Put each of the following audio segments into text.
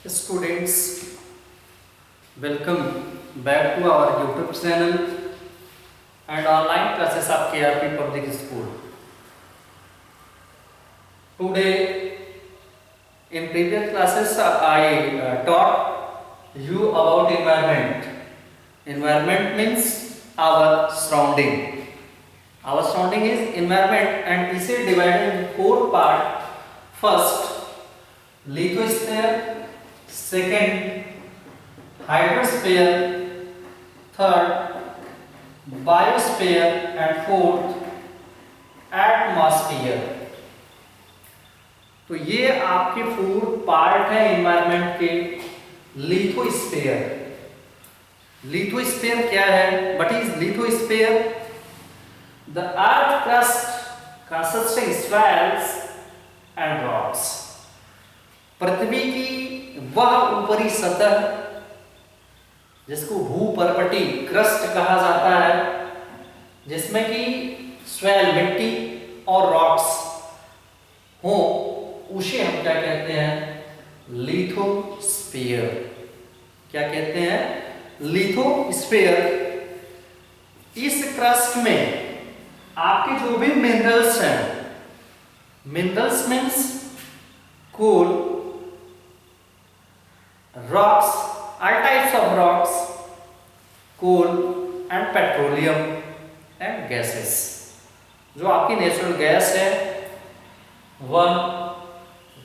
Students, welcome back to our YouTube channel and online classes of KRP Public School. Today, in previous classes, I taught you about environment. Environment means our surrounding. Our surrounding is environment, and इसे divided in four parts. First, lithosphere. Second, hydrosphere. Third, biosphere. And fourth, atmosphere. तो ये आपके four part है environment के. Lithosphere. Lithosphere क्या है? What is lithosphere? The earth crust consisting soils and rocks. पृथ्वी की वह ऊपरी सतह जिसको भूपर्वती क्रस्ट कहा जाता है, जिसमें कि स्वेल मिट्टी और रॉक्स हो, उसे हम क्या कहते हैं? लिथोस्फीयर. क्या कहते हैं? लिथोस्फीयर. इस क्रस्ट में आपके जो भी मिनरल्स हैं, minerals means coal, rocks, all types of rocks, coal and petroleum and gases. जो आपकी नेचुरल गैस है वह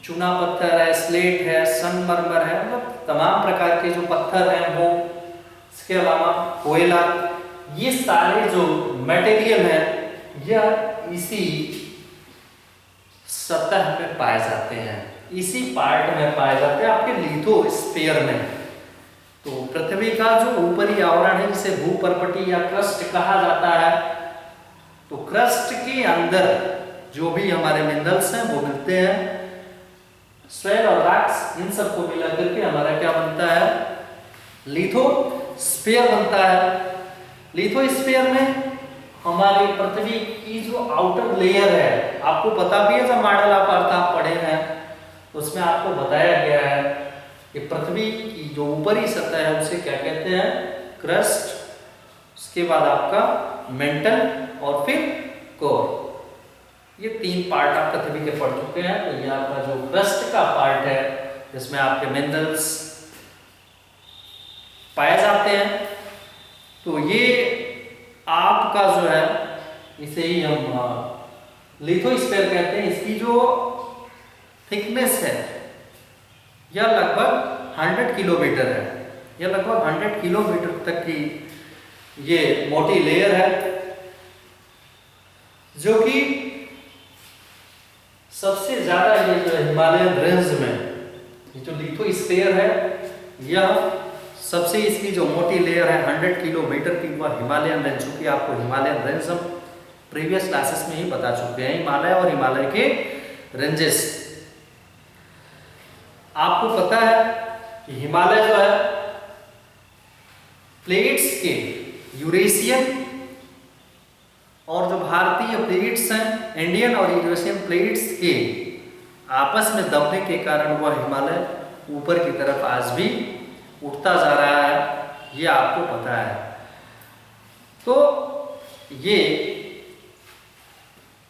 चूना पत्थर है, स्लेट है, संगमरमर है, मतलब तमाम प्रकार के जो पत्थर हैं वो, इसके अलावा कोयला, ये सारे जो मटेरियल हैं यह इसी सतह में पाए जाते हैं, इसी पार्ट में पाए जाते हैं आपके लिथोस्फीयर में. तो पृथ्वी का जो ऊपरी आवरण है जिसे भूपर्वती या क्रस्ट कहा जाता है, तो क्रस्ट के अंदर जो भी हमारे मिनरल्स हैं वो मिलते हैं. स्वेल और रॉक्स, इन सबको मिलाकर के हमारा क्या बनता है? लिथोस्फीयर बनता है. लिथोस्फीयर में हमारी पृथ्वी की जो आउटर लेयर है, आपको पता भी है, जब मॉडल ऑफ अर्थ आप पढ़े हैं उसमें आपको बताया गया है कि पृथ्वी की जो ऊपरी सतह है उसे क्या कहते हैं? क्रस्ट. उसके बाद आपका मेंटल और फिर कोर. ये तीन पार्ट आप पृथ्वी के पढ़ चुके हैं. तो ये आपका जो क्रस्ट का पार्ट है जिसमें आपके मिनरल्स पाए जाते हैं, तो ये आपका जो है इसे ही हम लिथोस्फीयर कहते हैं. इसकी जो थिकनेस है यह लगभग 100 किलोमीटर है. यह लगभग 100 किलोमीटर तक की ये मोटी लेयर है, जो कि सबसे ज्यादा ये जो हिमालयन रेंज में ये जो लिथोस्फीयर है यह सबसे, इसकी जो मोटी लेयर है 100 किलोमीटर की, वह हिमालयन रेंज. चूंकि आपको हिमालयन रेंज हम प्रीवियस क्लासेस में ही बता चुके हैं. हिमालय और हिमालय के रेंजेस आपको पता है कि हिमालय जो है प्लेट्स के यूरेशियन और जो भारतीय प्लेट्स हैं, इंडियन और यूरेशियन प्लेट्स के आपस में दबने के कारण वह हिमालय ऊपर की तरफ आज भी उठता जा रहा है, ये आपको पता है. तो ये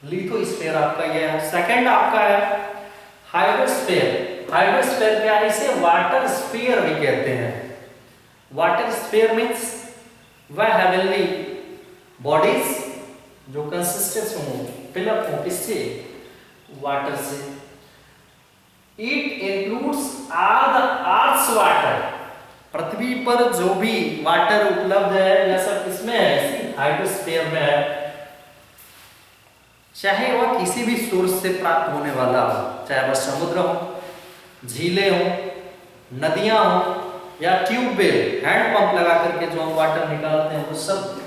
लिथोस्फीयर आपका ये है. सेकंड आपका है हाइड्रोस्फीयर. हाइड्रोस्फीयर क्या है? इसे वाटर स्फीयर भी कहते हैं. वाटर स्फीयर मीन्स वह हेवनली बॉडीज जो कंसिस्टेंस हो, फिलअप हो, किससे? वाटर से. It includes all the earth's water. पृथ्वी पर जो भी वाटर उपलब्ध है यह सब किसमें है? इसी हाइड्रोस्फीयर में है. चाहे वह किसी भी सोर्स से प्राप्त होने वाला हो, चाहे वह समुद्र हो, झीलें हो, नदियां हो, या ट्यूबवेल, हैंड पंप लगा करके जो हम वाटर निकालते हैं, वो सब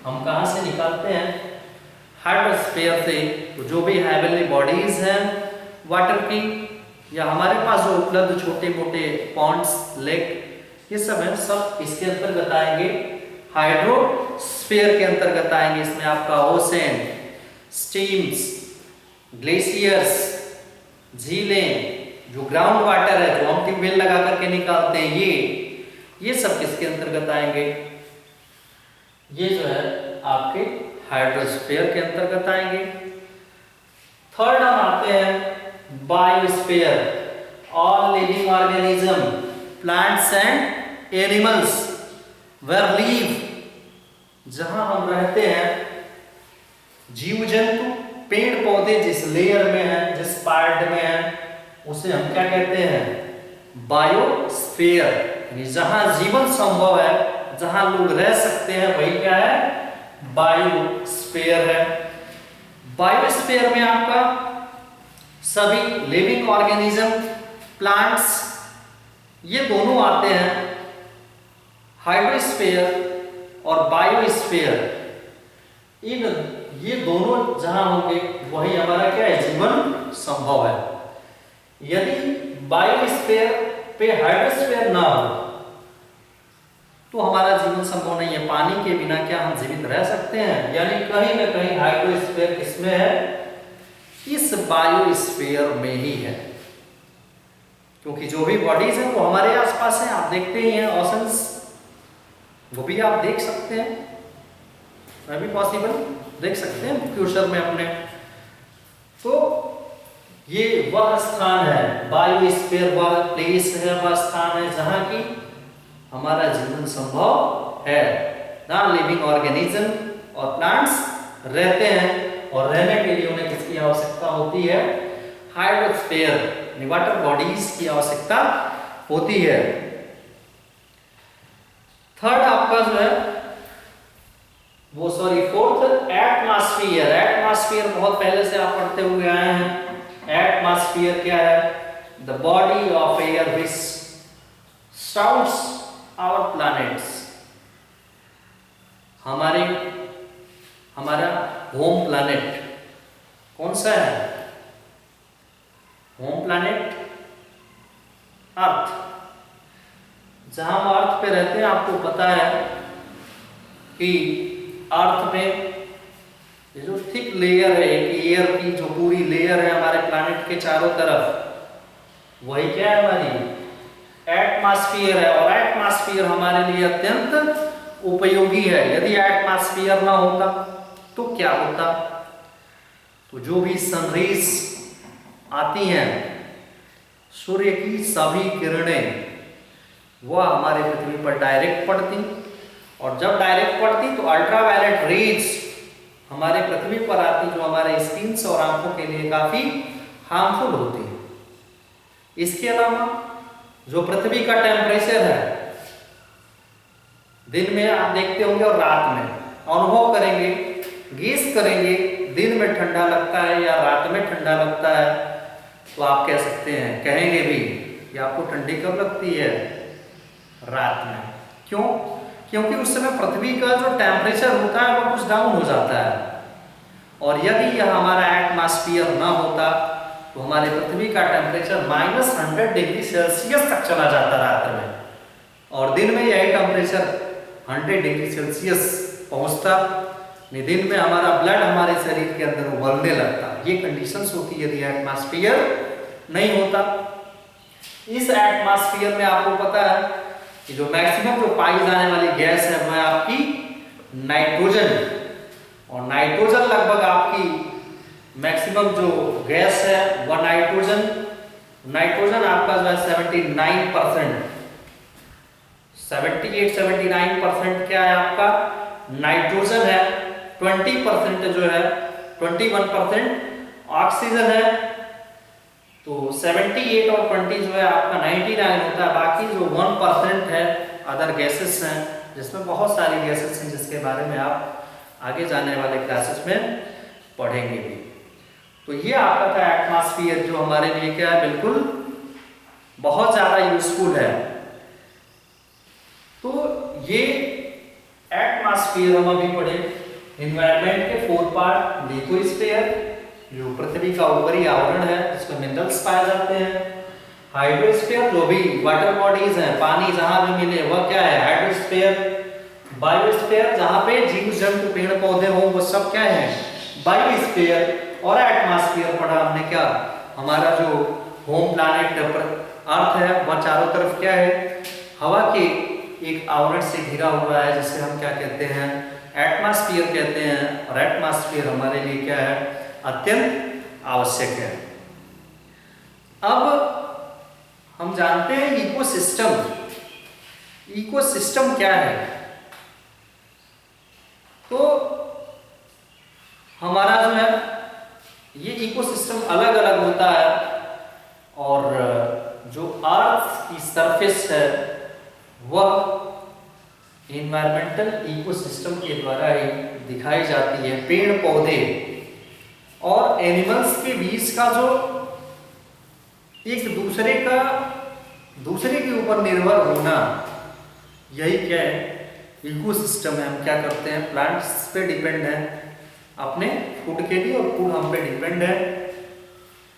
हम कहां से निकालते हैं? हाइड्रोस्फीयर से. तो जो भी हेवनली बॉडीज हैं वाटर की, या हमारे पास जो उपलब्ध छोटे मोटे पॉन्ड्स, लेक, ये सब है, सब इसके अंतर्गत आएंगे, हाइड्रोस्फीयर के अंतर्गत आएंगे. इसमें आपका ओशन, स्ट्रीम्स, ग्लेशियर्स, झीलें, जो ग्राउंड वाटर है, जो हम ट्यूबवेल लगा करके निकालते हैं, ये सब किसके अंतर्गत आएंगे? ये जो है आपके हाइड्रोस्फीयर के अंतर्गत आएंगे। थर्ड हम आते हैं biosphere, all living organism, plants and animals where live, जहां हम रहते हैं, जीव जंतु, पेड़ पौधे जिस लेयर में है, जिस पार्ट में है, उसे हम क्या कहते हैं? बायोस्फीयर। यानी जहां जीवन संभव है, जहां लोग रह सकते हैं, वही क्या है? बायोस्फीयर है। बायोस्फीयर में आपका सभी लिविंग ऑर्गेनिज्म, प्लांट्स, ये दोनों आते हैं। हाइड्रोस्फीयर और बायोस्फीयर, ये दोनों जहां होंगे वही हमारा क्या है? जीवन संभव है। यदि बायोस्फीयर पे हाइड्रोस्फीयर ना हो तो हमारा जीवन संभव नहीं है। पानी के बिना क्या हम जीवित रह सकते हैं? यानी कहीं ना कहीं हाइड्रोस्फीयर किसमें है? इस बायोस्फीयर में ही है, क्योंकि जो भी बॉडीज हैं वो हमारे आसपास हैं। आप देखते ही हैं ओशंस, वो भी आप देख सकते हैं, अभी पॉसिबल देख सकते हैं फ्यूचर में अपने। तो ये वह स्थान है, बायोस्फीयर वह प्लेस है, वह स्थान है जहां की हमारा जीवन संभव है, जहां लिविंग ऑर्गेनिज्म और प्लांट्स रहते हैं, और रहने के लिए उन्हें किसकी आवश्यकता होती है? हाइड्रोस्फीयर, वाटर बॉडीज की आवश्यकता होती है। थर्ड आपका जो है वो फोर्थ एटमॉस्फेयर। एटमॉस्फेयर बहुत पहले से आप पढ़ते हुए आए हैं। एटमॉस्फेयर क्या है? The body of air which surrounds our planets. हमारा होम प्लैनेट कौन सा है? Home planet earth. जहां हम अर्थ पे रहते हैं, आपको पता है कि अर्थ में ये जो थिक लेयर है, एक एयर की जो पूरी लेयर है हमारे प्लैनेट के चारों तरफ, वही क्या है? हमारी एटमॉस्फेयर है। और एटमॉस्फेयर हमारे लिए अत्यंत उपयोगी है। यदि एटमॉस्फेयर ना होता तो क्या होता? तो जो भी सनरेज आती हैं, सूर्य की सभी किरणें, वह हमारे पृथ्वी पर डायरेक्ट पड़ती, और जब डायरेक्ट पड़ती तो अल्ट्रावायलेट रेज हमारे पृथ्वी पर आती, जो हमारे स्किन और आंखों के लिए काफी हार्मफुल होती है। इसके अलावा जो पृथ्वी का टेम्परेचर है, दिन में आप देखते होंगे और रात में अनुभव करेंगे, गेस करेंगे, दिन में ठंडा लगता है या रात में ठंडा लगता है, तो आप कह सकते हैं, कहेंगे भी कि आपको ठंडी कब लगती है? रात में। क्यों? क्योंकि उस समय पृथ्वी का जो टेम्परेचर होता है वो कुछ डाउन हो जाता है, और यदि यह हमारा एटमॉस्फेयर ना होता तो हमारे पृथ्वी का टेम्परेचर -100 डिग्री सेल्सियस तक चला जाता रात में, और दिन में यही टेम्परेचर 100 डिग्री सेल्सियस पहुंचता। दिन में हमारा ब्लड हमारे शरीर के अंदर उबलने लगता। ये कंडीशंस होती यदि एटमॉस्फेयर नहीं होता। इस एटमॉस्फेयर में आपको पता है कि जो मैक्सिमम जो पाई जाने वाली गैस है वह आपकी नाइट्रोजन, और नाइट्रोजन लगभग आपकी मैक्सिमम जो गैस है वह नाइट्रोजन आपका जो है 78% 79% क्या है आपका? नाइट्रोजन है। 20% जो है 21% ऑक्सीजन है। तो 78 और 20 जो है आपका 99 होता है। बाकी जो 1% है अदर गैसेस हैं, जिसमें बहुत सारी गैसेस हैं जिसके बारे में आप आगे जाने वाले क्लासेस में पढ़ेंगे भी। तो ये आपका था एटमॉस्फेयर, जो हमारे लिए क्या है? बिल्कुल बहुत ज़्यादा यूजफुल है। तो ये एटमॉस्फेयर हम अभी पढ़े। एनवायरनमेंट के 4 पार्ट, लिथोस्फीयर जो पृथ्वी का ऊपरी आवरण है जिसमें मिनरल्स पाए जाते हैं, हाइड्रोस्फीयर जो भी वाटर बॉडीज हैं, पानी जहां भी मिले वह क्या है? हाइड्रोस्फीयर। बायोस्फीयर जहां पे जीव जंतु पेड़ पौधे हो वो सब क्या है? बायोस्फीयर। और एटमॉस्फेयर पढ़ा हमने क्या? हमारा जो होम प्लानेट अर्थ है वह चारों तरफ क्या है, हवा के एक आवरण से घिरा हुआ है, जिसे हम क्या कहते हैं, एटमॉस्फेयर कहते हैं। और एटमॉस्फेयर हमारे लिए क्या है, अत्यंत आवश्यक है। अब हम जानते हैं इकोसिस्टम। इकोसिस्टम क्या है? तो हमारा जो है ये इकोसिस्टम अलग अलग होता है, और जो अर्थ की सरफेस है वह इन्वायरमेंटल इकोसिस्टम के द्वारा ही दिखाई जाती है। पेड़ पौधे और एनिमल्स के बीच का जो एक दूसरे के ऊपर निर्भर होना, यही क्या है, इकोसिस्टम है। हम क्या करते हैं, प्लांट्स पे डिपेंड है अपने फूड के लिए, और फूड हम पे डिपेंड है,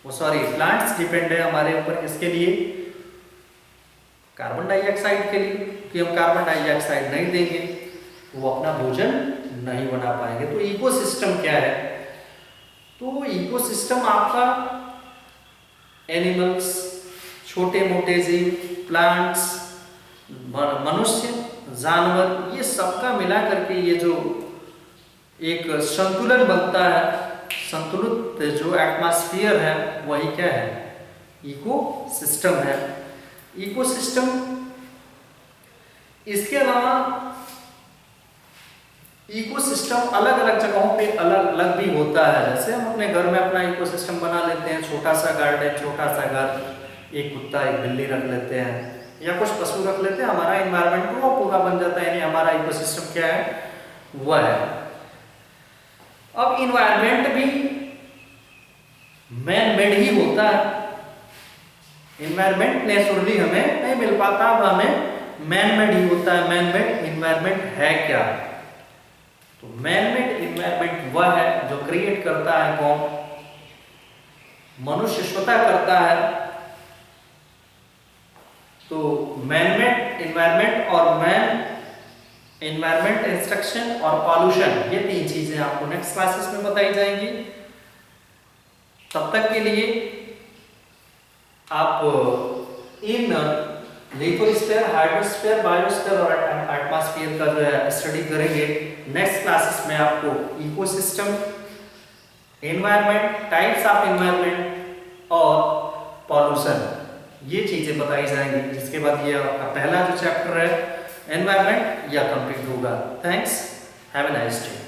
प्लांट्स डिपेंड है हमारे ऊपर किसके लिए, कार्बन डाइऑक्साइड के लिए, कि हम कार्बन डाइऑक्साइड नहीं देंगे वो अपना भोजन नहीं बना पाएंगे। तो इकोसिस्टम क्या है? तो इकोसिस्टम आपका एनिमल्स, छोटे मोटे जीव, प्लांट्स, मनुष्य, जानवर, ये सबका मिला करके ये जो एक संतुलन बनता है, संतुलित जो एटमॉस्फेयर है, वही क्या है, इकोसिस्टम है। इकोसिस्टम इसके अलावा इकोसिस्टम अलग अलग जगहों पे अलग अलग भी होता है। जैसे हम अपने घर में अपना इकोसिस्टम बना लेते हैं, छोटा सा गार्डन, छोटा सा घर, एक कुत्ता एक बिल्ली रख लेते हैं, या कुछ पशु रख लेते हैं, हमारा इन्वायरमेंट वो पूरा बन जाता है, यानी हमारा इकोसिस्टम क्या है, वह है। अब इन्वायरमेंट भी मैन मेड ही होता है। इन्वायरमेंट नेचुरली हमें नहीं मिल पाता, अब हमें मैन मेड ही होता है। मैन मेड इन्वायरमेंट है क्या? तो मैन मेड इन्वायरमेंट वह है जो क्रिएट करता है कौन? मनुष्य स्वतः करता है। तो मैन मेड इन्वायरमेंट और मैन इन्वायरमेंट इंस्ट्रक्शन और पॉल्यूशन, ये तीन चीजें आपको नेक्स्ट क्लासेस में बताई जाएंगी। तब तक के लिए आप इन लिथोस्फीयर, हाइड्रोस्फीयर, बायोस्फीयर और एटमॉस्फेयर का जो है स्टडी करेंगे। नेक्स्ट क्लासेस में आपको ecosystem, environment, types of environment और पॉल्यूशन, ये चीजें बताई जाएंगी। जिसके बाद ये आपका पहला जो चैप्टर है एनवायरनमेंट, यह कंप्लीट होगा। Thanks, have a nice day.